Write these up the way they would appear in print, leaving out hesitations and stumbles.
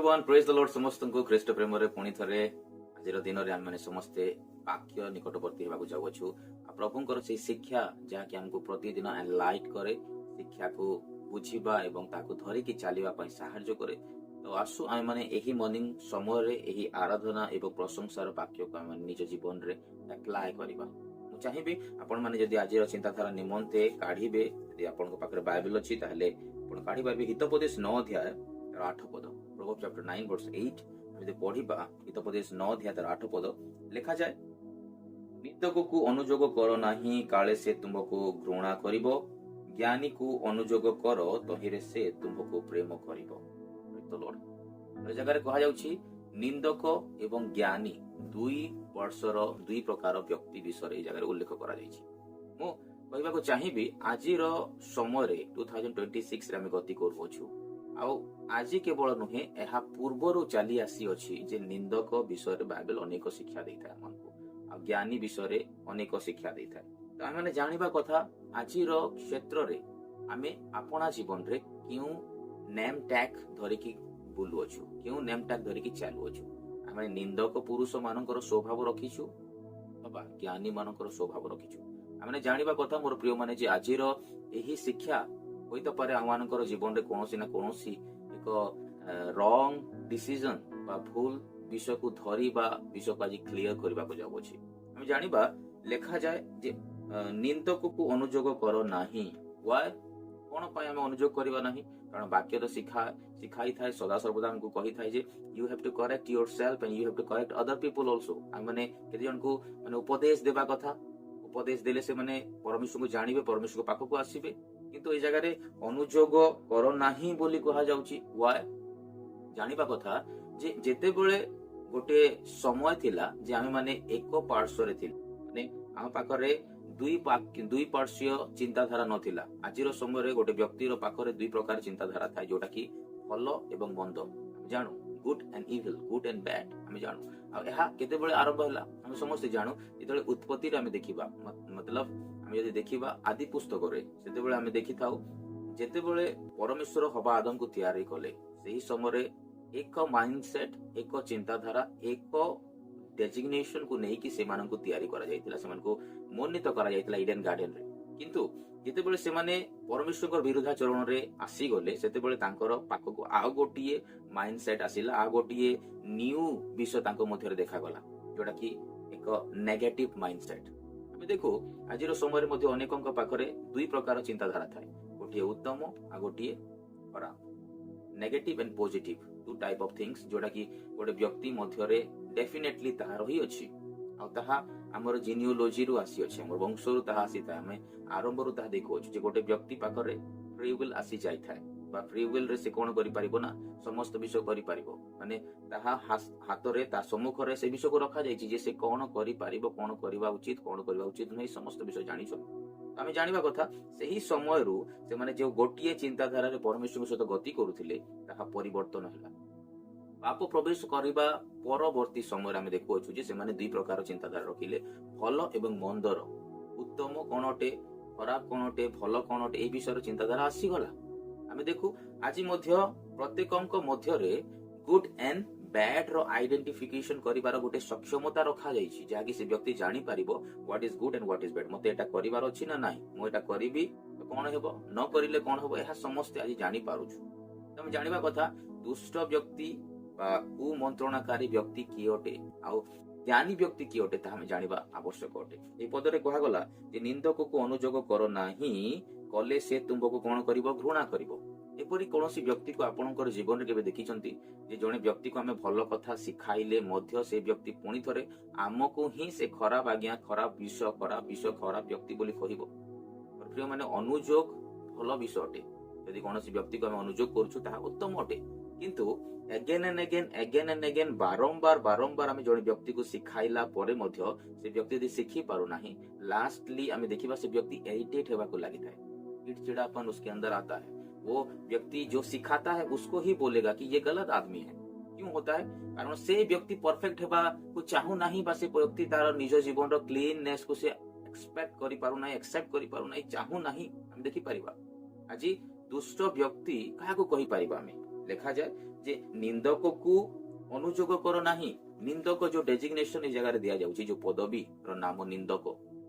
Everyone praise the Lord समस्त को ख्रीष्ट प्रेम रे पुणी थरे आज दिन रे हम माने समस्ते वाक्य निकटवर्ती हेबाकू जाउछु आ प्रभुंकर से शिक्षा जहा कि हमको प्रतिदिन एनलाइट करे शिक्षा को बुझिबा एवं ताको धरि कि चलीबा पई सहायता करे। तो आसु आम माने एही मॉर्निंग समय रे एही आराधना एवं प्रशंसार वाक्य को हम निज जीवन रे अप्लाई करबा। मु चाहिबी आपण माने जदि आज चिंताधारा निमंते काढिबे यदि आपण को पाखरे बाइबल अछि ताहले आपण काढि पाबे हितोपदेश 9 अध्याय 8 पद प्रोवर्ब्स चैप्टर 9 वर्स 8 यदि पढ़िबा हितोपदेश 9 अध्याय 8 पद लिखा जाय, निंदक को अनुजोग कर नाही काले से तुमको घृणा करिवो, ज्ञानी को अनुजोग कर तहिरे से तुमको प्रेम करिवो। तो लॉर्ड ए जगह रे कहा जाउछि निंदक एवं ज्ञानी दुई वर्षर दुई प्रकार व्यक्ति विषय ए जगह रे उल्लेख करा जाइछि। मु कहबा को चाहिबी आजिर समय रे 2026 रे हम गति करबोछु आउ आज केवल नुहे यह पूर्वर चली आसी अछि जे निंदक विषय बाइबल अनेक शिक्षा देता हमको आ ज्ञानी विषय अनेक शिक्षा देता। तो आम मैंने जानिबा कथा आजिर क्षेत्र रे आमे अपना जीवन रे क्यों नेम टैग धरिकी बुलुअछु, क्यों नेम टैग धरिकी चालुअछु। आमे निंदक पुरुष मानकर स्वभाव रखिछु बाबा ज्ञानी मानकर स्वभाव रखिछु। आमे जानिबा कथा मोर प्रिय माने जे आजिर एही शिक्षा होई तो पारे आमानकर जीवन रे कोनोसी ना कोनोसी एक रॉन्ग डिसीजन बा भूल विषय को धरी बा विषय को आज क्लियर करबा को जाउ अछि। हम जानिबा लेखा जाय जे निंदक को अनुजोग करो नाही। व्हाई कोन पाय हम अनुजोग करबा नाही? कारण वाक्य तो सिखाई थाए सदा सर्वदा हमको कहि थाए जे you have to correct yourself and you have to correct other people also. हम माने केते जन को माने उपदेश देबा कथा, उपदेश देले से माने परमेश्वर को जानिबे, परमेश्वर को पाखो को आसीबे। किंतु ए जगह रे अनुजोग कर नाही बोली कहा जाउची। व्हाई जानिबा कथा जे जेते बेले गोटे समय थिला जे आमे माने एक पार्श्व रे थिल माने आम पाखरे दुई पार्श्व चिंताधारा नथिला। आजिर समय रे गोटे व्यक्तिर पाखरे दुई प्रकार चिंताधारा थाए जोटा कि भलो एवं मंद। हम जानु good and evil, good and bad हम जानु। आ एहा केते बेले आरंभ हला हम समस्त जानु जेतेबेले उत्पत्ति रे हम देखिबा मतलब हम यदि देखिबा आदि पुस्तक रे सेतेबेले हम देखिथाउ जेतेबेले परमेश्वर हवा आदम को तैयारी कले सही समय रे एक माइंडसेट, एक चिंताधारा, एक डेजिग्नेशन को नहीं कि सेमान को तैयारी करा जायतिला, सेमान को मोनित करा जायतिला ईडन गार्डन रे। किंतु जेतेबेले सेमाने परमेश्वर को विरुद्धाचरण रे आसी गले सेतेबेले तांकर पाखो को आ गोटिए माइंडसेट आसिला, आ गोटिए न्यू विषय तांको मध्य देखा गला जोटा कि एक नेगेटिव माइंडसेट। हम देखो आजिर समय मध्ये अनेकक पाखरे दुई प्रकार चिंताधारा थाए, गोटिए उत्तम आ गोटिए खराब, negative and positive two type of things जोटा कि गोटे व्यक्ति मध्य रे डेफिनेटली ताहा रही अछि आ ताहा हमर जीनियोलॉजी रु आसी अछि, हमर वंश रु ताहा आसी थाए। हम आरंभ रु ताहा देखो अछि जे गोटे व्यक्ति पाखरे फ्री विल आसी जाय थाए बा फ्री विल रे से कोन करि परिबो ना समस्त विषय करि परिबो माने ताहा हाथ रे ता सम्मुख रे से विषय को रखा जायछि जे से कोन करि परिबो, कोन करबा उचित नै समस्त विषय जानि छ। आमे जानिबा कथा सही समय रु से माने जे गोटिए चिंताधारा रे परमेश्वर सहित गति करूथिले ताहा परिवर्तन हला। पाप प्रवेश करबा परवर्ती समय आमे देखु अछि जे से माने दुई प्रकार चिंताधारा रखिले, भलो एवं मंदर, उत्तम कोनटे खराब कोनटे भलो कोनटे ए विषय चिंताधारा आसी गला। आमे देखु आज मध्य प्रत्येकक मध्य रे गुड एंड बैड रो आइडेंटिफिकेशन करिवार गोटे सक्षमता रखा जाइछि जाकि से व्यक्ति जानि परिबो what is good and what is bad. मते एटा करिवार अछि ना नाही, मो एटा करिबी तो कोन हेबो, न करिले कोन हेबो, एहा समस्त आज जानि पारुछु। तमे जानिबा कथा दुष्ट व्यक्ति बा कुमंत्रणाकारी व्यक्ति की अटे आ ज्ञानी व्यक्ति की अटे ता हम जानिबा आवश्यक अटे। ए पदरे कहा गला जे निंदक को अनुजोग करो नाही कले से तुमको कोन करिवो, घृणा करिवो। एपरि कोनोसी व्यक्ति को आपनकर जीवन रे केबे देखिचंती जे जने व्यक्ति को हमें भलो कथा सिखाइले मध्य से व्यक्ति पुणी थरे आमको ही से खराब आज्ञा, खराब व्यक्ति बोली कहिबो। प्रिय माने अनुजोग भलो विषय अटे। यदि कोनोसी व्यक्ति को हम अनुजोग करछु ता उत्तम अटे, किंतु अगेन एंड अगेन बारंबार आमे जने व्यक्ति को सिखाइला परे मध्य से व्यक्ति यदि सिखी पारु नाही, लास्टली आमे देखिबा से व्यक्ति इरिटेट हेबा को लागि थाए, चिड़चिड़ापन उसके अंदर आता है। वो व्यक्ति जो सिखाता है उसको ही बोलेगा कि ये गलत आदमी है। क्यों होता है? कारण से व्यक्ति परफेक्ट हेबा को चाहू नाही बा से व्यक्ति तार निज जीवन रो क्लीननेस को से एक्सपेक्ट करि पारु नाही, एक्सेप्ट करि पारु नाही, चाहू नाही। हम देखि परिबा आज दुष्ट व्यक्ति काहा को कहि परिबा, हमें ଲେଖାଯାଏ ଯେ ନିନ୍ଦକକୁ ଅନୁଯୋଗ କର ନାହିଁ। ନିନ୍ଦକ ଯୋଉ ଡେଜିଗ୍ନେସନ ଏଇ ଜାଗାରେ ଦିଆଯାଉଛି, ଯୋଉ ପଦବୀ ର ନାମ ନିନ୍ଦକ,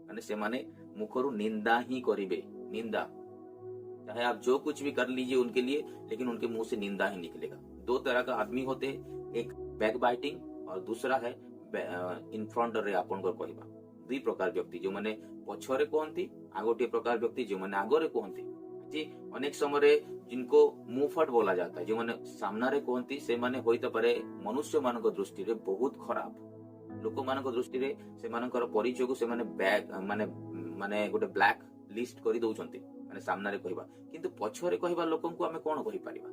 ମାନେ ସେମାନେ ମୁଖରୁ ନିନ୍ଦା ହିଁ କରିବେ। निंदा, चाहे आप जो कुछ भी कर लीजिए उनके लिए, लेकिन उनके मुंह से निंदा ही निकलेगा। दो तरह का आदमी होते हैं, एक बैक बाइटिंग और दूसरा है इन फ्रंट रे आपन को कहबा। दुई प्रकार व्यक्ति जो माने पछरे कहंती, आ गोटे प्रकार व्यक्ति जो माने आगरे कहंती। जी अनेक समय जिनको मुंहफट बोला जाता है, जो माने सामना रे कहंती, से माने होइता पारे मनुष्य मानक दृष्टि रे बहुत खराब। लोक मानक दृष्टि रे से मानकर परिचय को से माने बैक माने माने गोटे ब्लैक लिस्ट करि दउछंती, माने सामना रे कहबा, किंतु पछरे कहबा लोकन को हमें कोन कहि परिबा?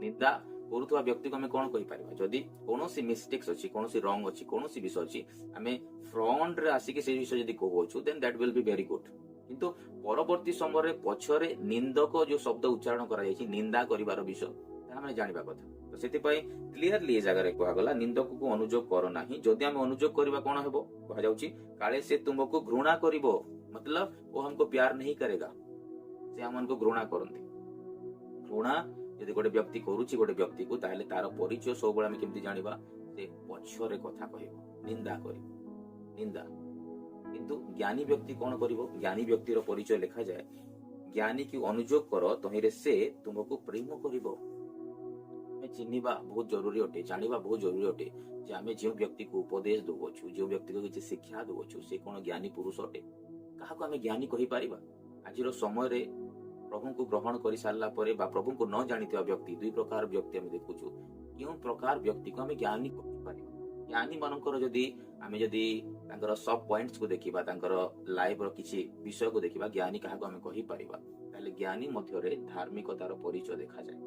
निंदा करुवा व्यक्ति को हमें कौन कहि परिबा? जदि कोनोसी मिस्टेक्स अछि, कोनोसी रॉन्ग अछि, कोनोसी विषय अछि, हमें फ्रंट रे आसी के से विषय जदि कहउछु, then that will be very good. किंतु परवर्ती समय रे पछरे निंदक जो शब्द उच्चारण करा जायछि निंदा करिवार विषय, ताहा माने जानिबा कथा। तो सेति पई क्लियरली ए जगह रे कहआ गला, निंदक को अनुजोग करो नाही। जदि हम अनुजोग करबा कोन हेबो कहा जाउछि, काले से तुमको घृणा करिवो, मतलब वो हमको प्यार नहीं करेगा, से हमन को घृणा करंती। घृणा यदि गोटे व्यक्ति करूची गोटे व्यक्ति को, ताहले तार परिचय सब बेला हम केमति जानिबा? से पछरे कथा कहबो, निंदा करिवो, निंदा। किंतु ज्ञानी व्यक्ति कोन करिवो? ज्ञानी व्यक्तिर परिचय लिखा जाए, ज्ञानी की अनुजोग करो तहिरे से तुमको प्रेम करिवो। हमें चिन्हिबा बहुत जरूरी अटे, जानिबा बहुत जरूरी अटे जे आमे जे व्यक्ति को उपदेश दउछु, जे व्यक्ति को किछि शिक्षा दउछु, से कोन ज्ञानी पुरुष अटे, काहाको आमे ज्ञानी कहि परिबा? आजिरो समय रे प्रभु को ग्रहण कर सारा पर प्रभु को न जानी व्यक्ति, दुई प्रकार व्यक्ति आम देखु। क्यों प्रकार व्यक्ति को आम ज्ञानी कहि? ज्ञानी मानकर जदि आम जदि सब पॉइंट्स को देखिबा, लाइफ रो किछि विषय को देखिबा, ज्ञानी काहाको आम कहि परिबा? ताले ज्ञानी मध्य रे धार्मिकतार परिचय देखा जाए।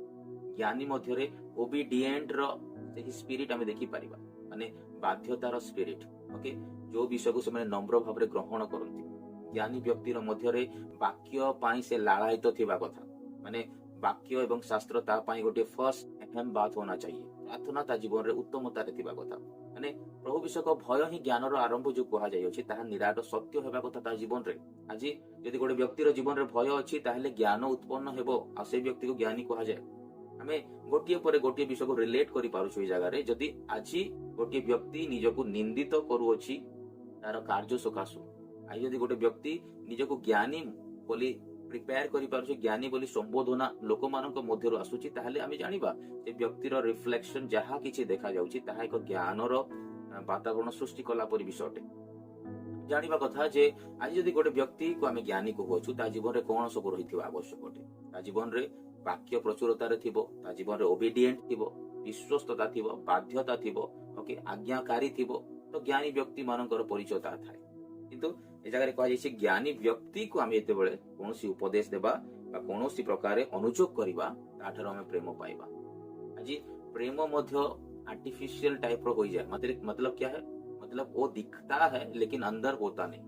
ज्ञानी मध्य रे ओबीडिएंट रो सेही स्पिरिट आम देखि परिबा, माने बाध्यतार स्पिरिट। ओके, जो विषय को से माने नम्र भाव रे ग्रहण करंती। ज्ञानी व्यक्तिर मध्य रे वाक्य पाई से लालायित थिबा कथा, माने वाक्य एवं शास्त्र ता पाई गोटे फर्स्ट अहम बात होना चाहिए। प्रार्थना ता जीवन रे उत्तमता रे थिबा कथा, माने प्रभु विषय को भय ही ज्ञान रो आरंभ जो कहा जाय अछि, ताहा निराट सत्य हेबा कथा ता जीवन रे। आजि यदि गोटे व्यक्तिर जीवन रे भय अछि, ताहले ज्ञान उत्पन्न हेबो, आ से व्यक्ति को ज्ञानी कहा जाय। हमें गोटिए परे गोटिए विषय को रिलेट करि पारुछु। ए जगह रे जदि आजि गोटिए व्यक्ति निजको निंदित करू अछि तार कार्य सकाशु, आई यदि गोटे व्यक्ति निजको ज्ञानी बोली प्रिपेयर करि पारुछि, ज्ञानी बोली संबोधना लोक मानक मध्यरु आसुछि, ताहले आमे जानिबा जे व्यक्तिर रिफ्लेक्शन जहा किछि देखा जाउछि ताहा एक ज्ञानर वातावरण सृष्टि कला परि विषयटे। जानिबा कथा जे आज यदि गोटे व्यक्ति को आमे ज्ञानी कहउछु, ता जीवन रे कोन सब रहिथिबा आवश्यक अटे? ता जीवन रे वाक्य प्रचुरता रे थिबो, ता जीवन रे ओबीडिएंट थिबो, विश्वस्तता थिबो, बाध्यता थिबो, ओके, आज्ञाकारी थिबो। तो ज्ञानी व्यक्ति मानकर परिचय ता थाए। किंतु ए जगह कह जाय ज्ञानी व्यक्ति को आम एते बेले कोनोसी उपदेश देबा बा कोनोसी प्रकार अनुजोग करबा, ताठर हम प्रेम पाइबा। आज प्रेम मध्य आर्टिफिशियल टाइप रो होई जाय। मतलब क्या है? मतलब वो दिखता है लेकिन अंदर होता नहीं।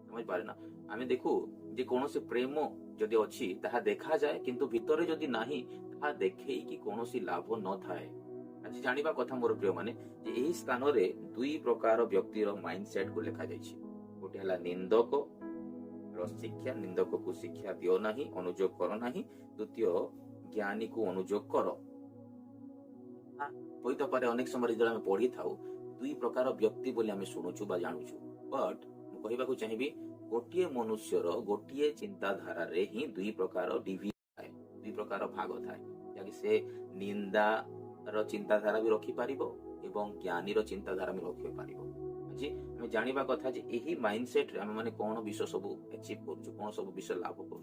समझ पारे ना? आमे देखू जे कोनोसी प्रेम जदि अछि ताहा देखा जाय, किंतु भितरे जदि नाही ताहा देखै कि कोनोसी लाभ न थाए। आज जानिबा कथा मोर प्रिय माने जे एही स्थान रे दुई प्रकार व्यक्तिर माइंडसेट को लिखा जाय छै। गोटे हला निंदक रो शिक्षा, निंदक को शिक्षा दियो नाही, अनुजोग करो नाही। द्वितीय ज्ञानी को अनुजोग करो। होई तो पारे अनेक समय जदि हम पढ़ी थाउ दुई प्रकार व्यक्ति बोली हम सुनुछु बा जानुछु, बट मु कहिबा को चाहिबी गोटिए मनुष्यर गोटिए चिंताधारा रे ही दुई प्रकार डिवी थाए, दुई प्रकार भाग थाए, जाकि से निंदा रो चिंताधारा भी रखि पारिबो एवं ज्ञानी रो चिंताधारा भी रखि पारिबो। आज हम जानिबा कथा जे एही माइंडसेट रे हम माने कोन विषय सब अचीव करछु, कोन सब विषय लाभ करछु,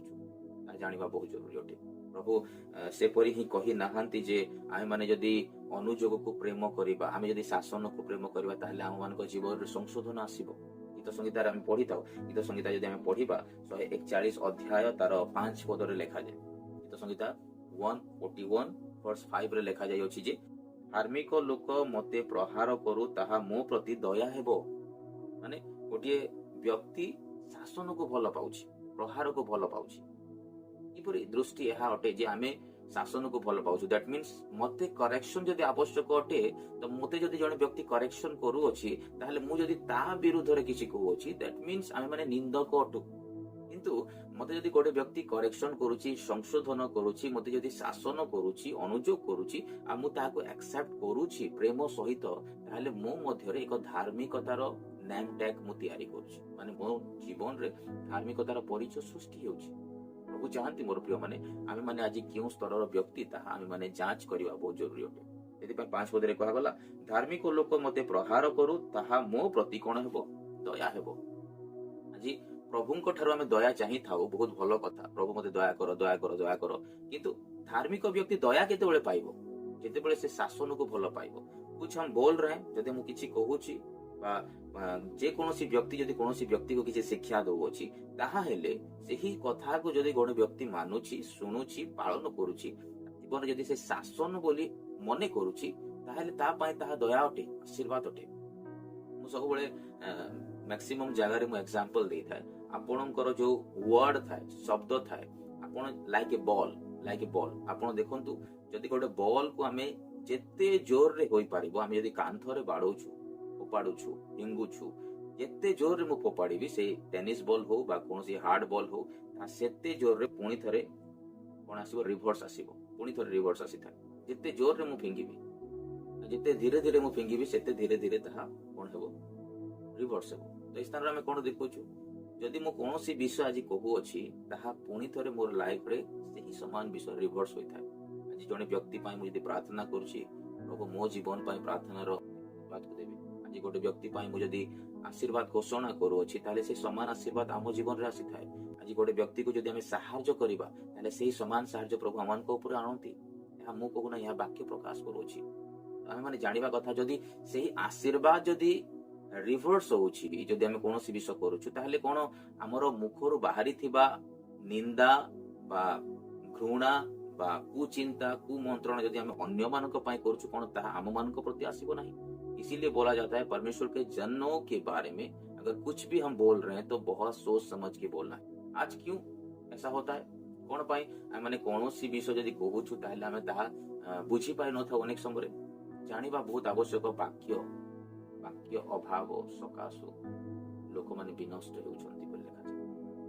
ता जानिबा बहुत जरूरी अटे। प्रभु से परि ही कहि नाहांती जे आमे माने जदि अनुजोग को प्रेम करिबा, आमे जदि शासन को प्रेम करिबा, ताहले हम मानक जीवन रे संशोधन आसीबो। गीत संहिता रे हम पढ़ी थाउ, गीत संहिता जदि हम पढ़िबा 141 अध्याय तार 5 पद रे लिखा जाय। गीत संहिता 141 वर्स 5 रे लिखा जाय अछि जे धार्मिक लोक मते प्रहार करू ताहा मो प्रति दया हेबो। माने गोटिए व्यक्ति शासन को भल पाउछि, प्रहार को भल पाउछि। इपरि दृष्टि एहा अटे जे आमे शासन को भल पाउछु। दैट मीन्स मते करेक्शन जदि आवश्यक अटे, तो मते जदि जने व्यक्ति करेक्शन करू अछि, ताहले मु जदि ता विरुद्ध रे किछि कहू अछि, दैट मीन्स आमे माने निंदक अटु। କିନ୍ତୁ ମତେ ଯଦି ଗୋଟେ ବ୍ୟକ୍ତି କରେକ୍ସନ କରୁଛି, ସଂଶୋଧନ କରୁଛି, ମତେ ଯଦି ଶାସନ କରୁଛି, ଅନୁଯୋଗ କରୁଛି ଆଉ ମୁଁ ତାହାକୁ ଆକ୍ସେପ୍ଟ କରୁଛି ପ୍ରେମ ସହିତ, ତାହେଲେ ମୋ ମଧ୍ୟରେ ଏକ ଧାର୍ମିକତାର ନେମ୍ ଟ୍ୟାଗ ମୁଁ ତିଆରି କରୁଛି, ମାନେ ମୋ ଜୀବନରେ ଧାର୍ମିକତାର ପରିଚୟ ସୃଷ୍ଟି ହେଉଛି। ପ୍ରଭୁ ଚାହାନ୍ତି ମୋର ପ୍ରିୟ ମାନେ ଆମେ ମାନେ ଆଜି କେଉଁ ସ୍ତରର ବ୍ୟକ୍ତି ତାହା ଆମେ ମାନେ ଯାଞ୍ଚ କରିବା ବହୁତ ଜରୁରୀ ଅଟେ। ସେଥିପାଇଁ 5 ପଦରେ କୁହାଗଲା, ଧାର୍ମିକ ଲୋକ ମତେ ପ୍ରହାର କରୁ, ତାହା ମୋ ପ୍ରତି କଣ ହେବ? ଦୟା ହେବ। ଆଜି ପ୍ରଭୁଙ୍କ ଠାରୁ ଆମେ ଦୟା ଚାହିଁଥାଉ, ବହୁତ ଭଲ କଥା, ପ୍ରଭୁ ମତେ ଦୟା କର, ଦୟା କର, ଦୟା କର। କିନ୍ତୁ ଧାର୍ମିକ ବ୍ୟକ୍ତି ଦୟା କେତେବେଳେ ପାଇବ? ଯେତେବେଳେ ସେ ଶାସନକୁ ଭଲ ପାଇବ। କୁଛ ହମ ବୋଲ ରହେ, ଯଦି ମୁଁ କିଛି କହୁଛି ବା ଯେକୌଣସି ବ୍ୟକ୍ତି ଯଦି କୌଣସି ବ୍ୟକ୍ତିକୁ କିଛି ଶିକ୍ଷା ଦଉଅଛି, ତାହା ହେଲେ ସେହି କଥାକୁ ଯଦି ଗୋଟେ ବ୍ୟକ୍ତି ମାନୁଛି, ଶୁଣୁଛି, ପାଳନ କରୁଛି, ଜୀବନରେ ଯଦି ସେ ଶାସନ ବୋଲି ମନେ କରୁଛି, ତାହେଲେ ତା ପାଇଁ ତାହା ଦୟା ଅଟେ, ଆଶୀର୍ବାଦ ଅଟେ। ମୁଁ ସବୁବେଳେ ମ୍ୟାକ୍ସିମମ୍ ଜାଗାରେ ମୁଁ ଏକ୍ସାମ୍ପଲ ଦେଇଥାଏ। ଆପଣଙ୍କର ଯୋଉ ୱାର୍ଡ ଥାଏ, ଶବ୍ଦ ଥାଏ, ଆପଣ ଲାଇକ୍ ଏ ବଲ୍ ଆପଣ ଦେଖନ୍ତୁ, ଯଦି ଗୋଟେ ବଲ୍ କୁ ଆମେ ଯେତେ ଜୋରରେ ହୋଇପାରିବ, ଆମେ ଯଦି କାନ୍ଥରେ ବାଡଉଛୁ, ଫୋପାଡୁଛୁ, ଫିଙ୍ଗୁଛୁ, ଯେତେ ଜୋରରେ ମୁଁ ଫୋପାଡ଼ିବି, ସେଇ ଟେନିସ୍ ବଲ୍ ହଉ ବା କୌଣସି ହାର୍ଡ ବଲ୍ ହଉ, ତାହା ସେତେ ଜୋରରେ ପୁଣି ଥରେ କଣ ଆସିବ? ରିଭର୍ସ ଆସିବ, ପୁଣି ଥରେ ରିଭର୍ସ ଆସିଥାଏ। ଯେତେ ଜୋରରେ ମୁଁ ଫିଙ୍ଗିବି, ଯେତେ ଧୀରେ ଧୀରେ ମୁଁ ଫିଙ୍ଗିବି, ସେତେ ଧୀରେ ଧୀରେ ତାହା କଣ ହେବ? ରିଭର୍ସ ହେବ। ତ ଏଇ ସ୍ଥାନରେ ଆମେ କଣ ଦେଖୁଛୁ? ଯଦି ମୁଁ କୌଣସି ବିଷୟ ଆଜି କହୁଅଛି, ତାହା ପୁଣି ଥରେ ମୋର ଲାଇଫରେ ସେହି ସମାନ ବିଷୟ ରିଭର୍ସ ହୋଇଥାଏ। ଆଜି ଜଣେ ବ୍ୟକ୍ତି ପାଇଁ ମୁଁ ଯଦି ପ୍ରାର୍ଥନା କରୁଛି, ପ୍ରଭୁ ମୋ ଜୀବନ ପାଇଁ ପ୍ରାର୍ଥନାର ଆଶୀର୍ବାଦକୁ ଦେବେ। ଆଜି ଗୋଟେ ବ୍ୟକ୍ତି ପାଇଁ ମୁଁ ଯଦି ଆଶୀର୍ବାଦ ଘୋଷଣା କରୁଅଛି, ତାହେଲେ ସେ ସମାନ ଆଶୀର୍ବାଦ ଆମ ଜୀବନରେ ଆସିଥାଏ। ଆଜି ଗୋଟେ ବ୍ୟକ୍ତିକୁ ଯଦି ଆମେ ସାହାଯ୍ୟ କରିବା, ତାହେଲେ ସେହି ସମାନ ସାହାଯ୍ୟ ପ୍ରଭୁ ଆମମାନଙ୍କ ଉପରେ ଆଣନ୍ତି। ଏହା ମୁଁ କହୁନା, ଏହା ବାକ୍ୟ ପ୍ରକାଶ କରୁଅଛି। ଆମେ ମାନେ ଜାଣିବା କଥା, ଯଦି ସେହି ଆଶୀର୍ବାଦ ଯଦି ରିଭର୍ସ ହଉଛି, ଯଦି ଆମେ କୌଣସି ବିଷୟ କରୁଛୁ, ତାହେଲେ କଣ ଆମର ମୁଖରୁ ବାହାରିଥିବା ନିନ୍ଦା ବା ଘୃଣା ବା କୁଚିନ୍ତା, କୁମନ୍ତ୍ରଣ ଯଦି ଆମେ ଅନ୍ୟମାନଙ୍କ ପାଇଁ କରୁଛୁ, କଣ ତାହା ଆମ ମାନଙ୍କ ପ୍ରତି ଆସିବ ନାହିଁ? इसीलिए बोला जाता है, परमेश्वर के जनों के बारे में अगर कुछ भी हम बोल रहे हैं तो बहुत सोच समझ के बोलना है। आज क्यों ऐसा होता है? कौन पाई मैंने कौनसी विषय जदि कहूछु, ताहले हमें ताहा बुझी पाइ न था। अनेक समय जानिबा बहुत आवश्यक। वाक्य अभाव सकाशु लोक माने विनष्ट हेउछन्ति बोली लेखा छै।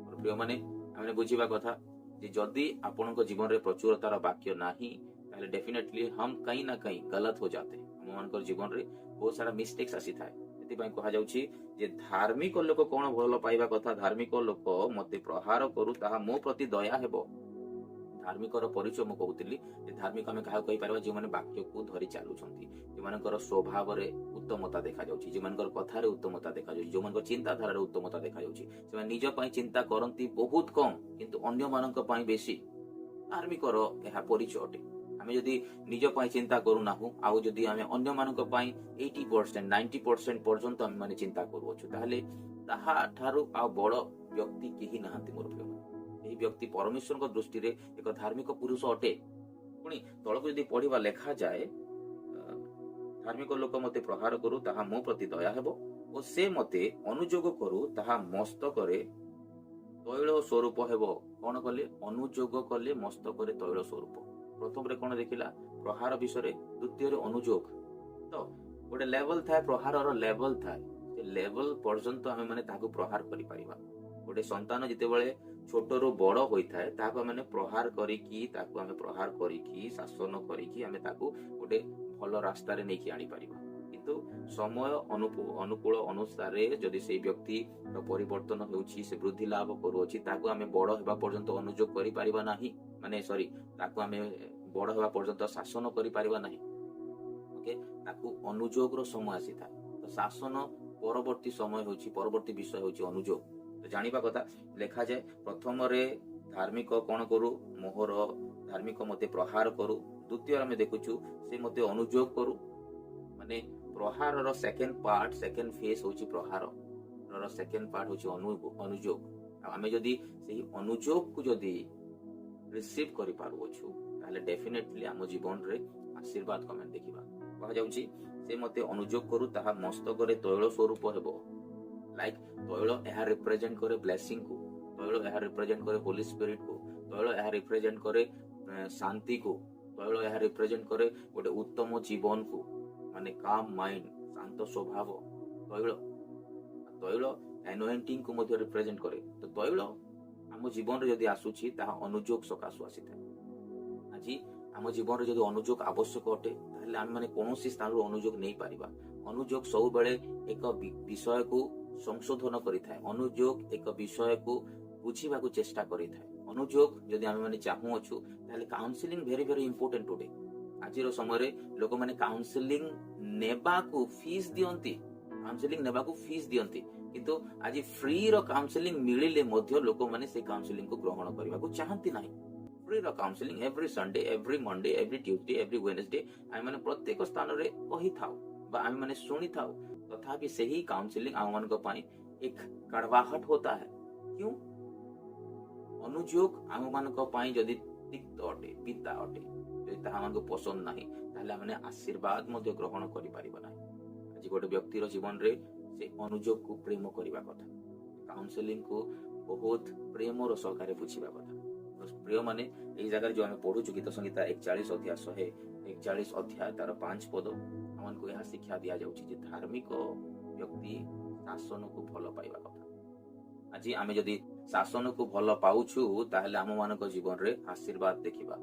और प्रिय माने आमे बुझिबा कथा जे जदि आपनक जीवन रे प्रचुरतार वाक्य नाही, ताहले डेफिनेटली हम कहीं ना कहीं गलत हो जाते हैं। हम मानकर जीवन रे बहुत सारा मिस्टेक्स आसी थाए। ସେଥିପାଇଁ କୁହାଯାଉଛି ଯେ ଧାର୍ମିକ ଲୋକ କଣ ଭଲ ପାଇବା କଥା? ଧାର୍ମିକ ଲୋକ ମତେ ପ୍ରହାର କରୁ, ତାହା ମୋ ପ୍ରତି ଦୟା ହେବ। ଧାର୍ମିକର ପରିଚୟ ମୁଁ କହୁଥିଲି ଯେ ଧାର୍ମିକ ଆମେ କାହାକୁ କହିପାରିବା? ଯେଉଁମାନେ ବାକ୍ୟକୁ ଧରି ଚାଲୁଛନ୍ତି, ଯେଉଁମାନଙ୍କର ସ୍ୱଭାବରେ ଉତ୍ତମତା ଦେଖାଯାଉଛି, ଯେଉଁମାନଙ୍କର କଥାରେ ଉତ୍ତମତା ଦେଖାଯାଉଛି, ଯେଉଁମାନଙ୍କର ଚିନ୍ତାଧାରାରେ ଉତ୍ତମତା ଦେଖାଯାଉଛି। ସେମାନେ ନିଜ ପାଇଁ ଚିନ୍ତା କରନ୍ତି ବହୁତ କମ, କିନ୍ତୁ ଅନ୍ୟମାନଙ୍କ ପାଇଁ ବେଶୀ। ଧାର୍ମିକର ଏହା ପରିଚୟ ଅଟେ। ଆମେ ଯଦି ନିଜ ପାଇଁ ଚିନ୍ତା କରୁନାହୁଁ, ଆଉ ଯଦି ଆମେ ଅନ୍ୟମାନଙ୍କ ପାଇଁ 80% 90% ପର୍ଯ୍ୟନ୍ତ ଆମେ ମାନେ ଚିନ୍ତା କରୁଅଛୁ, ତାହେଲେ ତାହା ଠାରୁ ଆଉ ବଡ ବ୍ୟକ୍ତି କେହି ନାହାନ୍ତି ମୋର ପ୍ରିୟ। ଏହି ବ୍ୟକ୍ତି ପରମେଶ୍ୱରଙ୍କ ଦୃଷ୍ଟିରେ ଏକ ଧାର୍ମିକ ପୁରୁଷ ଅଟେ। ପୁଣି ତଳକୁ ଯଦି ପଢିବା, ଲେଖାଯାଏ, ଧାର୍ମିକ ଲୋକ ମତେ ପ୍ରହାର କରୁ, ତାହା ମୋ ପ୍ରତି ଦୟା ହେବ, ଓ ସେ ମତେ ଅନୁଯୋଗ କରୁ, ତାହା ମସ୍ତକରେ ତୈଳ ସ୍ୱରୂପ ହେବ। କଣ କଲେ? ଅନୁଯୋଗ କଲେ, ମସ୍ତକରେ ତୈଳ ସ୍ୱରୂପ। ପ୍ରଥମରେ କଣ ଦେଖିଲା? ପ୍ରହାର ବିଷୟରେ। ଦ୍ୱିତୀୟରେ ଅନୁଯୋଗ। ତ ଗୋଟେ ଲେଭେଲ ଥାଏ, ପ୍ରହାରର ଲେଭେଲ ଥାଏ। ସେ ଲେଭେଲ ପର୍ଯ୍ୟନ୍ତ ଆମେ ମାନେ ତାହାକୁ ପ୍ରହାର କରିପାରିବା। ଗୋଟେ ସନ୍ତାନ ଯେତେବେଳେ ଛୋଟରୁ ବଡ ହୋଇଥାଏ, ତାହାକୁ ଆମେ ପ୍ରହାର କରିକି, ଶାସନ କରିକି ଆମେ ତାକୁ ଗୋଟେ ଭଲ ରାସ୍ତାରେ ନେଇକି ଆଣିପାରିବା। କିନ୍ତୁ ସମୟ ଅନୁକୂଳ ଅନୁସାରେ ଯଦି ସେଇ ବ୍ୟକ୍ତିର ପରିବର୍ତ୍ତନ ହେଉଛି, ସେ ବୃଦ୍ଧି ଲାଭ କରୁଅଛି, ତାକୁ ଆମେ ବଡ ହେବା ପର୍ଯ୍ୟନ୍ତ ଅନୁଯୋଗ କରିପାରିବା ନାହିଁ। ତାକୁ ଆମେ ବଡ ହେବା ପର୍ଯ୍ୟନ୍ତ ଶାସନ କରିପାରିବା ନାହିଁ। ତାକୁ ଅନୁଯୋଗର ସମୟ ଆସିଥାଏ। ତ ଶାସନ ପରବର୍ତ୍ତୀ ସମୟ ହେଉଛି, ପରବର୍ତ୍ତୀ ବିଷୟ ହେଉଛି ଅନୁଯୋଗ। ତ ଜାଣିବା କଥା, ଲେଖାଯାଏ ପ୍ରଥମରେ ଧାର୍ମିକ କଣ କରୁ? ମୋହର ଧାର୍ମିକ ମତେ ପ୍ରହାର କରୁ। ଦ୍ୱିତୀୟରେ ଆମେ ଦେଖୁଛୁ ସେ ମତେ ଅନୁଯୋଗ କରୁ। ମାନେ ପ୍ରହାରର ସେକେଣ୍ଡ ଫେଜ୍ ହେଉଛି ପ୍ରହାରର ସେକେଣ୍ଡ ପାର୍ଟ ହେଉଛି ଅନୁଯୋଗ। ଆଉ ଆମେ ଯଦି ସେହି ଅନୁଯୋଗକୁ ଯଦି ରିସିଭ୍ କରିପାରୁଅଛୁ, ତାହେଲେ ଡେଫିନେଟଲି ଆମ ଜୀବନରେ ଆଶୀର୍ବାଦ ଆମେ ଦେଖିବା। କୁହାଯାଉଛି ସେ ମତେ ଅନୁଯୋଗ କରୁ, ତାହା ମସ୍ତକରେ ତୈଳ ସ୍ୱରୂପ ହେବ। ଲାଇକ୍ ତୈଳ ଏହା ରିପ୍ରେଜେଣ୍ଟ କରେ ବ୍ଲେସିଂକୁ, ତୈଳ ଏହା ରିପ୍ରେଜେଣ୍ଟ କରେ ହୋଲି ସ୍ପିରିଟକୁ, ତୈଳ ଏହା ରିପ୍ରେଜେଣ୍ଟ କରେ ଶାନ୍ତିକୁ, ତୈଳ ଏହା ରିପ୍ରେଜେଣ୍ଟ କରେ ଗୋଟେ ଉତ୍ତମ ଜୀବନକୁ, ମାନେ କାମ୍ ମାଇଣ୍ଡ, ଶାନ୍ତ ସ୍ୱଭାବ। ତୈଳ ଆନୋଏଣ୍ଟିଂକୁ ମଧ୍ୟ ରିପ୍ରେଜେଣ୍ଟ କରେ। ତ ତୈଳ ଆମ ଜୀବନରେ ଯଦି ଆସୁଛି ତାହା ଅନୁଯୋଗ ସକାଶୁ ଆସିଥାଏ। ଆଜି ଆମ ଜୀବନରେ ଯଦି ଅନୁଯୋଗ ଆବଶ୍ୟକ ଅଟେ ତାହେଲେ ଆମେ ମାନେ କୌଣସି ସ୍ଥାନରୁ ଅନୁଯୋଗ ନେଇପାରିବା। ଅନୁଯୋଗ ସବୁବେଳେ ଏକ ବିଷୟକୁ ସଂଶୋଧନ କରିଥାଏ। ଅନୁଯୋଗ ଏକ ବିଷୟକୁ ବୁଝିବାକୁ ଚେଷ୍ଟା କରିଥାଏ। ଅନୁଯୋଗ ଯଦି ଆମେ ମାନେ ଚାହୁଁଅଛୁ ତାହେଲେ counselling very very important today. ଆଜିର ସମୟରେ ଲୋକମାନେ କାଉନସିଲିଂ ନେବାକୁ ଫିସ୍ ଦିଅନ୍ତି, କିନ୍ତୁ ଆଜି ଫ୍ରିର କାଉନସିଲିଂ ମିଳିଲେ ମଧ୍ୟ ଲୋକମାନେ ସେ କାଉନସିଲିଂକୁ ଗ୍ରହଣ କରିବାକୁ ଚାହାନ୍ତି ନାହିଁ। ଫ୍ରିର counselling every Sunday, every Monday, every Tuesday, every Wednesday ଆମେ ମାନେ ପ୍ରତ୍ୟେକ ସ୍ଥାନରେ କହିଥାଉ ବା ଆମେ ମାନେ ଶୁଣିଥାଉ, ତଥାପି ସେହି କାଉନସିଲିଂ ଆମମାନଙ୍କ ପାଇଁ ଏକ କड़वाहट होता है। क्यों? ଅନୁଯୋଗ ଆମମାନଙ୍କ ପାଇଁ ଯଦି ତିକ୍ତ ଅଟେ, ପିତା ଅଟେ, ଯଦି ତାହା ଆମକୁ ପସନ୍ଦ ନାହିଁ ତାହେଲେ ଆମେ ଆଶୀର୍ବାଦ ମଧ୍ୟ ଗ୍ରହଣ କରିପାରିବ ନାହିଁ। ଆଜି ଗୋଟେ ବ୍ୟକ୍ତିର ଜୀବନରେ ସେ ଅନୁଯୋଗକୁ ପ୍ରେମ କରିବା କଥା, କାଉନସିଲିଂକୁ ବହୁତ ପ୍ରେମର ସହକାରେ ବୁଝିବା କଥା। ପ୍ରିୟ ମାନେ ଏଇ ଜାଗାରେ ଯୋଉ ଆମେ ପଢୁଛୁ ଗୀତ ସଂହିତା 41 ଅଧ୍ୟାୟ ତାର 5 ପଦ ଆମକୁ ଏହା ଶିକ୍ଷା ଦିଆଯାଉଛି ଯେ ଧାର୍ମିକ ବ୍ୟକ୍ତି ଶାସନକୁ ଭଲ ପାଇବା କଥା। ଆଜି ଆମେ ଯଦି ଶାସନକୁ ଭଲ ପାଉଛୁ ତାହେଲେ ଆମ ମାନଙ୍କ ଜୀବନରେ ଆଶୀର୍ବାଦ ଦେଖିବା।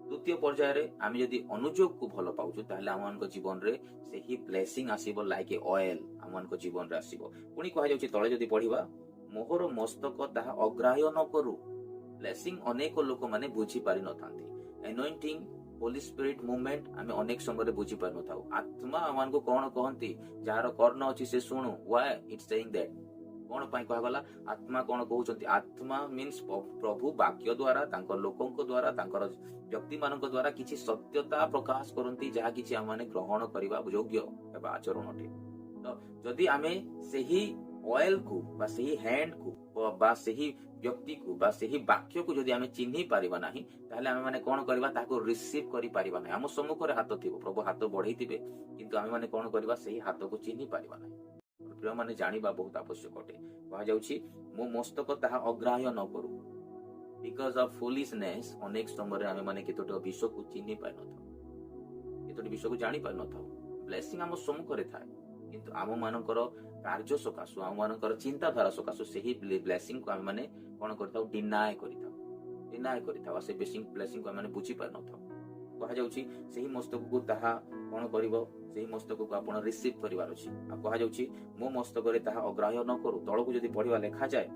ଦ୍ୱିତୀୟ ପର୍ଯ୍ୟାୟରେ ଆମେ ଯଦି ଅନୁଯୋଗକୁ ଭଲ ପାଉଛୁ ତାହେଲେ ଆମ ମାନଙ୍କ ଜୀବନରେ ସେହି ବ୍ଲେସିଂ ଆସିବ, ଲାଇକ୍ ଏ ଅଏଲ ଆମ ମାନଙ୍କ ଜୀବନରେ ଆସିବ। ପୁଣି କୁହାଯାଉଛି ତଳେ ଯଦି ପଢିବା, ମୋହର ମସ୍ତକ ତାହା ଅଗ୍ରାହ୍ୟ ନ କରୁ। ବ୍ଲେସିଂ ଅନେକ ଲୋକମାନେ ବୁଝି ପାରିନଥାନ୍ତି। ଏନୋଇଣ୍ଟିଂ, ହୋଲି ସ୍ପିରିଟ ମୁଭମେଣ୍ଟ ଆମେ ଅନେକ ସମୟରେ ବୁଝି ପାରିନଥାଉ। ଆତ୍ମା ଆମମାନଙ୍କୁ କଣ କହନ୍ତି? ଯାହାର କର୍ଣ୍ଣ ଅଛି ସେ ଶୁଣୁ। Why it's saying that? କଣ ପାଇଁ କୁହାଗଲା? ଆତ୍ମା କଣ କହୁଛନ୍ତି? ଆତ୍ମା ମିନ୍ସ ପ୍ରଭୁ ବାକ୍ୟ ଦ୍ଵାରା, ତାଙ୍କ ଲୋକଙ୍କ ଦ୍ଵାରା, ତାଙ୍କର ବ୍ୟକ୍ତି ମାନଙ୍କ ଦ୍ଵାରା କିଛି ସତ୍ୟତା ପ୍ରକାଶ କରନ୍ତି, ଯାହା କିଛି ଆମେ ଗ୍ରହଣ କରିବା ଯୋଗ୍ୟ ହେବା ଆଚରଣ ଅଟେ। ତ ଯଦି ଆମେ ସେହି ଅଏଲକୁ ବା ସେହି ହ୍ୟାଣ୍ଡକୁ ବା ସେହି ବ୍ୟକ୍ତିକୁ ବା ସେହି ବାକ୍ୟକୁ ଯଦି ଆମେ ଚିହ୍ନି ପାରିବା ନାହିଁ ତାହେଲେ ଆମେ ମାନେ କଣ କରିବା? ତାକୁ ରିସିଭ କରିପାରିବା ନାହିଁ। ଆମ ସମ୍ମୁଖରେ ହାତ ଥିବ, ପ୍ରଭୁ ହାତ ବଢେଇଥିବେ, କିନ୍ତୁ ଆମେ ମାନେ କଣ କରିବା? ସେହି ହାତକୁ ଚିହ୍ନି ପାରିବା ନାହିଁ। ପ୍ରିୟମାନେ ଜାଣିବା ବହୁତ ଆବଶ୍ୟକ ଅଟେ। କୁହାଯାଉଛି ମୋ ମସ୍ତକ ତାହା ଅଗ୍ରାହ୍ୟ ନ କରୁ। ବିକଜ ଅଫ ଫୁଲିଶନେସ୍ ଅନେକ ସମୟରେ ଆମେ ମାନେ କେତୋଟି ବିଷୟକୁ ଚିହ୍ନି ପାରିନଥାଉ, କେତୋଟି ବିଷୟକୁ ଜାଣି ପାରିନଥାଉ। ବ୍ଲେସିଂ ଆମ ସମ୍ମୁଖରେ ଥାଏ, କିନ୍ତୁ ଆମ ମାନଙ୍କର କାର୍ଯ୍ୟ ସକାଶୁ, ଆମ ମାନଙ୍କର ଚିନ୍ତାଧାରା ସକାଶୁ ସେହି ବ୍ଲେସିଂକୁ ଆମେ ମାନେ କଣ କରିଥାଉ? ଡିନାଏ କରିଥାଉ ଆଉ ସେ ବ୍ଲେସିଂକୁ ଆମେ ବୁଝି ପାରିନଥାଉ। କୁହାଯାଉଛି ସେହି ମସ୍ତକକୁ ତାହା କଣ କରିବ? ସେହି ମସ୍ତକକୁ ଆପଣ ରିସିଭ କରିବାର ଅଛି। ଆଉ କୁହାଯାଉଛି ମୋ ମସ୍ତକରେ ତାହା ଅଗ୍ରାହ୍ୟ ନ କରୁ। ତଳକୁ ଯଦି ପଢିବା ଲେଖାଯାଏ,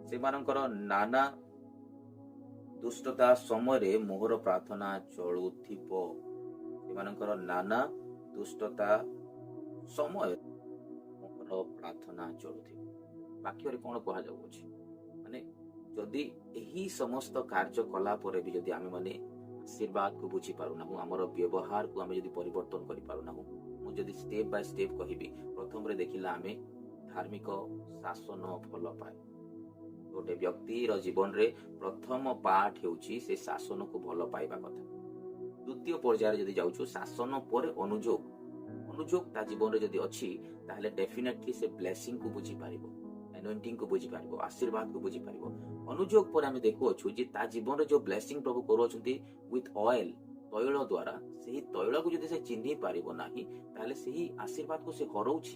ସେମାନଙ୍କର ନାନା ଦୁଷ୍ଟତା ସମୟରେ ମୋହର ପ୍ରାର୍ଥନା ଚଳୁଥିବ। ସେମାନଙ୍କର ନାନା ଦୁଷ୍ଟତା ସମୟରେ ମୋହର ପ୍ରାର୍ଥନା ଚଳୁଥିବ। ବାକ୍ୟରେ କଣ କୁହାଯାଉଅଛି? ମାନେ ଯଦି ଏହି ସମସ୍ତ କାର୍ଯ୍ୟ କଲା ପରେ ବି ଯଦି ଆମେ ମାନେ ଆଶୀର୍ବାଦକୁ ବୁଝି ପାରୁନାହୁଁ, ଆମର ବ୍ୟବହାରକୁ ଆମେ ଯଦି ପରିବର୍ତ୍ତନ କରିପାରୁନାହୁଁ, ମୁଁ ଯଦି ଷ୍ଟେପ୍ ବାଇ ଷ୍ଟେପ୍ କହିବି, ପ୍ରଥମରେ ଦେଖିଲା ଆମେ ଧାର୍ମିକ ଶାସନ ଭଲ ପାଏ। ଗୋଟେ ବ୍ୟକ୍ତିର ଜୀବନରେ ପ୍ରଥମ ପାର୍ଟ ହେଉଛି ସେ ଶାସନକୁ ଭଲ ପାଇବା କଥା। ଦ୍ୱିତୀୟ ପର୍ଯ୍ୟାୟରେ ଯଦି ଯାଉଛୁ, ଶାସନ ପରେ ଅନୁଯୋଗ ତା ଜୀବନରେ ଯଦି ଅଛି ତାହେଲେ ଡେଫିନେଟଲି ସେ ବ୍ଲେସିଂକୁ ବୁଝିପାରିବ, ଏନୋଇଣ୍ଟିଂକୁ ବୁଝିପାରିବ, ଆଶୀର୍ବାଦକୁ ବୁଝିପାରିବ। ଅନୁଯୋଗ ପରେ ଆମେ ଦେଖୁଅଛୁ ଯେ ତା ଜୀବନରେ ଯୋଉ ବ୍ଲେସିଂ ପ୍ରଭୁ କରୁଅଛନ୍ତି ୱିଥ୍ ଅଏଲ, ତୈଳ ଦ୍ଵାରା, ସେହି ତୈଳକୁ ଯଦି ସେ ଚିହ୍ନି ପାରିବ ନାହିଁ ତାହେଲେ ସେହି ଆଶୀର୍ବାଦକୁ ସେ ହରଉଛି।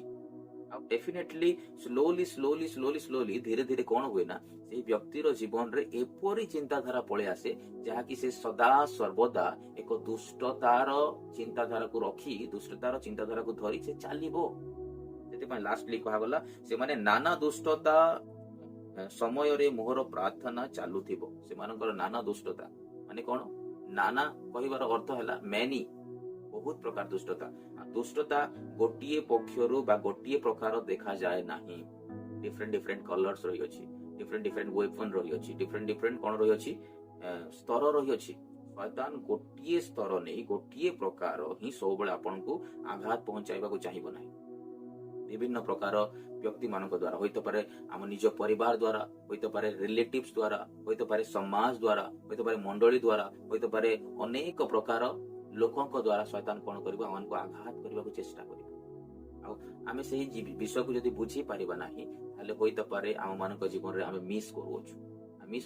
ଆଉ ଡେଫିନେଟଲି ସ୍ଲୋଲି ଧୀରେ ଧୀରେ କଣ ହୁଏ ନା, ସେହି ବ୍ୟକ୍ତିର ଜୀବନରେ ଏପରି ଚିନ୍ତାଧାରା ପଳେଇ ଆସେ ଯାହାକି ସେ ସଦା ସର୍ବଦା ଏକ ଦୁଷ୍ଟତାର ଚିନ୍ତାଧାରାକୁ ଧରି ସେ ଚାଲିବ। ସେଥିପାଇଁ ଲାଷ୍ଟଲି କୁହାଗଲା, ସେମାନେ ନାନା ଦୁଷ୍ଟତା ସମୟରେ ମୋହର ପ୍ରାର୍ଥନା ଚାଲୁଥିବ। ସେମାନଙ୍କର ନାନା ଦୁଷ୍ଟତା ମାନେ କଣ? ନାନା କହିବାର ଅର୍ଥ ହେଲା ମେନି, ବହୁତ ପ୍ରକାର ଦୁଷ୍ଟତା ଗୋଟିଏ ପକ୍ଷରୁ ବା ଗୋଟିଏ ପ୍ରକାର ଦେଖାଯାଏ ନାହିଁ। ଡିଫରେଣ୍ଟ କଲର୍ସ ରହିଅଛି, ଡିଫରେଣ୍ଟ ୱେପନ ରହିଅଛି, ଡିଫରେଣ୍ଟ କଣ ରହିଅଛି? ସ୍ତର ରହିଅଛି। ଶୟତାନ ଗୋଟିଏ ସ୍ତର ନେଇ ଗୋଟିଏ ପ୍ରକାର ହିଁ ସବୁବେଳେ ଆପଣଙ୍କୁ ଆଘାତ ପହଞ୍ଚାଇବାକୁ ଚାହିଁବ ନାହିଁ। ବିଭିନ୍ନ ପ୍ରକାର ବ୍ୟକ୍ତି ମାନଙ୍କ ଦ୍ୱାରା, ହୋଇପାରେ ଆମ ନିଜ ପରିବାର ଦ୍ୱାରା, ହୋଇପାରେ ରିଲେଟିଭ୍ସ ଦ୍ୱାରା, ହୋଇପାରେ ସମାଜ ଦ୍ୱାରା, ହୋଇପାରେ ମଣ୍ଡଳୀ ଦ୍ୱାରା, ହୋଇପାରେ ଅନେକ ପ୍ରକାର ଲୋକଙ୍କ ଦ୍ୱାରା ଶୟତାନ କଣ କରିବ? ଆମମାନଙ୍କୁ ଆଘାତ କରିବାକୁ ଚେଷ୍ଟା କରିବ। ଆଉ ଆମେ ସେହି ବିଷୟକୁ ଯଦି ବୁଝି ପାରିବା ନାହିଁ ତାହେଲେ ହୋଇପାରେ ଆମ ମାନଙ୍କ ଜୀବନରେ ଆମେ ମିସ୍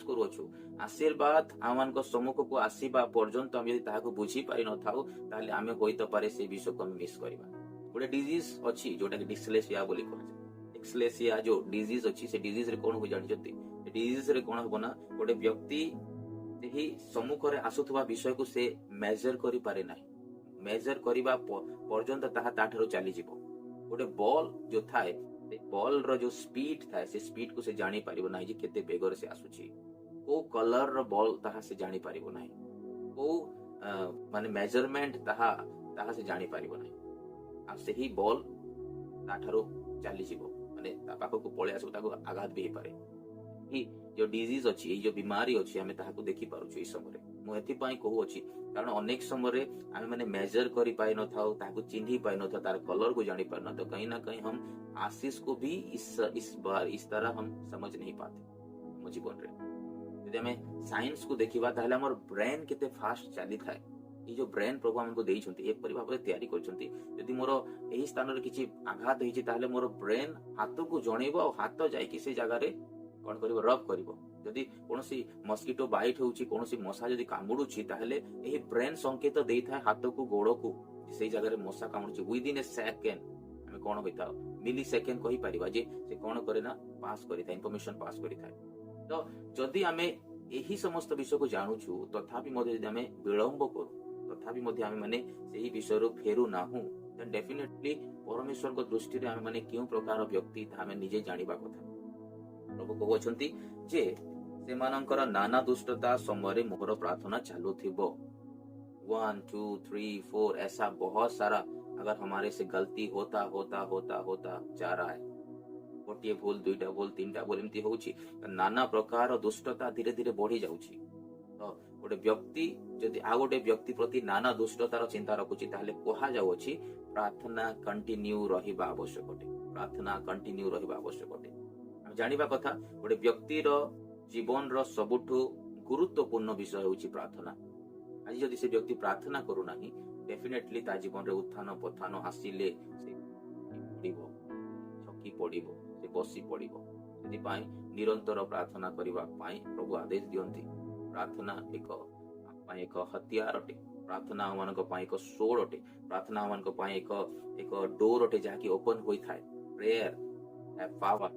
କରୁଅଛୁ ଆଶୀର୍ବାଦ ଆମମାନଙ୍କ ସମ୍ମୁଖକୁ ଆସିବା ପର୍ଯ୍ୟନ୍ତ ଆମେ ଯଦି ତାହାକୁ ବୁଝି ପାରିନଥାଉ ତାହେଲେ ଆମେ ହୋଇପାରେ ସେହି ବିଷୟକୁ ଆମେ ମିସ୍ କରିବା। ଗୋଟେ ଡିଜିଜ ଅଛି ଯୋଉଟା କି ଡିସ୍ଲେସିଆ ବୋଲି କୁହାଯାଏ। ଡିସ୍ଲେସିଆ ଯୋଉ ଡିଜିଜ ଅଛି, ସେ ଡିଜିଜ ରେ କଣ ହୁଏ ଜାଣିଛନ୍ତି? ସେ डिजीज रे कोन हबो ना गोटे व्यक्ति ସେହି ସମ୍ମୁଖରେ ଆସୁଥିବା ବିଷୟକୁ ସେ ମେଜର କରିପାରେ ନାହିଁ। ମେଜର କରିବା ପର୍ଯ୍ୟନ୍ତ ତାହା ତାଠାରୁ ଚାଲିଯିବ। ଗୋଟେ ବଲ୍ ଯୋଉ ଥାଏ ସେ ବଲ୍ ର ଯୋଉ ସ୍ପିଡ ଥାଏ ସେ ସ୍ପିଡ କୁ ସେ ଜାଣିପାରିବ ନାହିଁ ଯେ କେତେ ବେଗରେ ସେ ଆସୁଛି। କୋଉ କଲର ର ବଲ୍ ତାହା ସେ ଜାଣିପାରିବ ନାହିଁ। କୋଉ ମାନେ ମେଜରମେଣ୍ଟ ତାହା ସେ ଜାଣିପାରିବ ନାହିଁ। ଆଉ ସେହି ବଲ୍ ତାଠାରୁ ଚାଲିଯିବ, ମାନେ ତା ପାଖକୁ ପଳେଇ ଆସିବ, ତାକୁ ଆଘାତ ବି ହେଇପାରେ। କି जो डिजीज अच्छी ये जो बीमारी अच्छी आमे ताहाको देखि पारुछु ई समय मु एथि पई कहू अछि कारण अनेक समय आमे माने मेजर करि पाइ न थाउ, ताहाको चिन्हि पाइ न थाउ, तार कलर को जानि पाइ न, तो कहीं ना कहीं हम आशीष को भी इस तरह हम समझ नहीं पाते हम जीवन रे। यदि हमें साइंस को देखिबा ताहले हमर ब्रेन केते फास्ट चली थाए। ये जो ब्रेन प्रभु हमको देइछंती एक परि भाबरे तयारी करछंती। यदि मोर एही स्थान रे किछि आघात होइछि ताहले मोर ब्रेन हाथ को जणेबो और हाथ जाई कि से जगह रे कौन करिवो रब करिवो। यदि कोनोसी मस्किटो बाइट होउछि, कोनोसी मशा यदि कामुडुछि ताहले एही ब्रेन संकेत देई थाए हाथ को गोड़ को सेही जगह रे मशा कामुडुछि विद इन ए सेकेंड। हमें कोन होइता मिली सेकेंड कहि परिबा जे से कोन करे ना पास करि थाए, इंफॉर्मेशन पास करि थाए। तो जदि हमें एही समस्त विषय को जानुछु तथापि मध्ये यदि हमें विलंब करू, तथापि मध्ये हमें माने सेही विषय रो फेरु नाहु, देन डेफिनेटली परमेश्वर को दृष्टि रे हमें माने क्यों प्रकार व्यक्ति ता हमें निजे जानिबा कथा। प्रभु कहउछंती जे सेमानंकर नाना दुष्टता समय मोर प्रार्थना चालू थिबो। 1 2 3 4 ऐसा बहुत सारा अगर हमारे से गलती होता होता होता होता जा रहा है, गोटे भूल दुईटा भूल तीनटा भूल एमती होउछि, नाना प्रकार दुष्टता धीरे धीरे बढ़ी जाउछि। तो गोटे व्यक्ति जदि आ गोटे व्यक्ति प्रति नाना दुष्टतार चिंता रखुछि ताहले कहा जाउछि प्रार्थना कंटिन्यू रहिबा आवश्यक अटे। प्रार्थना कंटिन्यू रहिबा आवश्यक अटे। जानिबा कथा गोटे व्यक्ति रो जीवन रो सबुठु गुरुत्वपूर्ण विषय होउछि प्रार्थना। आज जदि से व्यक्ति प्रार्थना करू नाही, डेफिनेटली ता जीवन रे उत्थान पथान आसीले से पड़िबो, छकी पड़िबो, से बसी पड़िबो। सेति पई निरंतर प्रार्थना करिबा पई प्रभु आदेश दियंती। प्रार्थना एक हथियार अटे। प्रार्थना हमनक पई एक सोड अटे। प्रार्थना हमनक पई एक डोर अटे जाकी ओपन होई थाए। Prayer have power.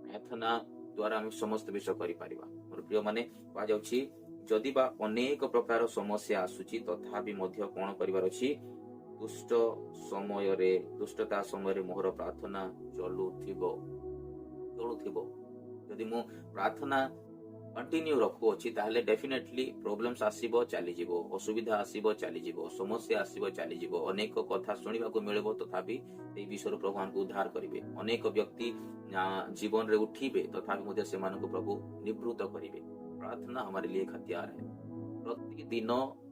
प्रार्थना द्वारा हम समस्त विषय करि परिबा। मोर प्रिय माने कहा जाउछि जदि बा अनेक प्रकार समस्या आसुछि तथापि मध्य कोन करिवार अछि दुष्टता समय रे मोहर प्रार्थना चलुथिबो। जदि मु प्रार्थना कंटिन्यू रखु अछि ताहले डेफिनेटली प्रॉब्लम्स आसीबो चली जिवो, असुविधा आसीबो चली जिवो, समस्या आसीबो चली जिवो, अनेक कथा सुनिबा को मिलबो तथापि एई विषय प्रभु हमको उद्धार करिवे। अनेक व्यक्ति जीवन रे उठिबे तथापि मध्ये सेमानकु प्रभु निवृत्त करिवे। प्रार्थना हमारे लिए एक हथियार है। प्रतिदिन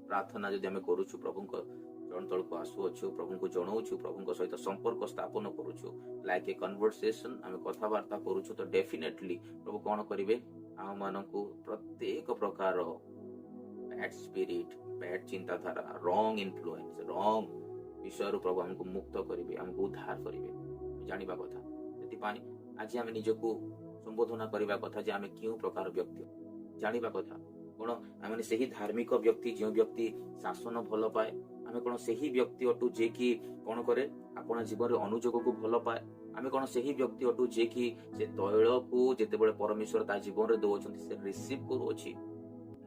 प्रार्थना जदि हमें करूछु, प्रभु को चरण तल को आसुछु, प्रभु को जणाउछु, प्रभु को सहित संपर्क स्थापन करूछु, लाइक ए कन्वर्सेशन हमें कथावार्ता करूछु, तो डेफिनेटली प्रभु कोन करिवे हम मानकु प्रत्येक प्रकार बैड स्पिरिट, बैड चिंताधारा, रॉन्ग इन्फ्लुएंस, रॉन्ग विषय प्रभु हमको मुक्त करिवे, हमको उद्धार करिवे। जानिबा कथा सेति पानी आज हम निजको संबोधन करिबा कथा जे हमें क्यों प्रकार व्यक्ति जानिबा कथा कोन आमे सेही धार्मिक व्यक्ति जो व्यक्ति शासन भल पाए, आमे कोन सेही व्यक्ति अटू जे कि कोन करे आपण जीवन रे अनुजोग को भल पाए, आमे कोन सेही व्यक्ति अटू जे कि से तैल को जेते बेले परमेश्वर ता जीवन रे दोछंती से रिसीव करू अछि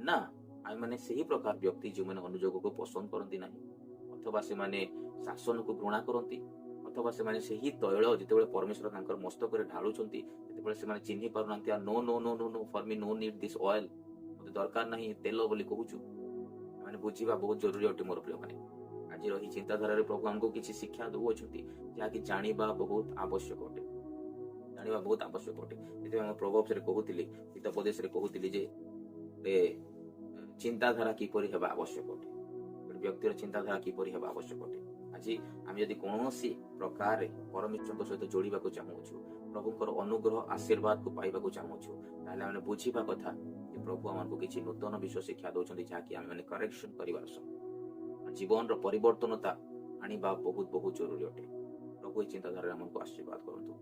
ना। आमे माने सेही प्रकार व्यक्ति जो माने अनुजोग को पसंद करंती नाही, अथवा से माने शासन को घृणा करंती, अथवा से माने सेही तैल जेते बेले परमेश्वर तांकर मस्तक रे ढाळुछंती जेते बेले से माने चिन्हि पारुनांती no no no no no for me no need this oil, मते दरकार नाही तेल बोली कहूछु। माने बुझिबा बहुत जरूरी अटे मोर प्रिय माने। आज रही चिंताधारा रे प्रभु हमको किछि शिक्षा दउछंती जाकि जानिबा बहुत आवश्यक अटे। जानिबा बहुत आवश्यक अटे। जेते हम प्रभु से कहूतिली, हितोपदेश रे कहूतिली जे चिंताधारा किपरि हेबा आवश्यक अटे, व्यक्तिर चिंताधारा किपरि हेबा आवश्यक अटे। आज हम यदि कोनोसी प्रकार परमेश्वर सहित जोड़िबा को चाहूछु, प्रभुकर अनुग्रह आशीर्वाद को पाइबा को चाहूछु, ताले हमने बुझिबा कथा जे प्रभु हमको किछि नूतन विषय शिक्षा दउछंती जाकि हम माने करेक्शन करिवार सम जीवन रो परिवर्तनता आनिबा बहुत बहुत जरूरी अटे। प्रभु चिंताधारा हमको आशीर्वाद करंतु।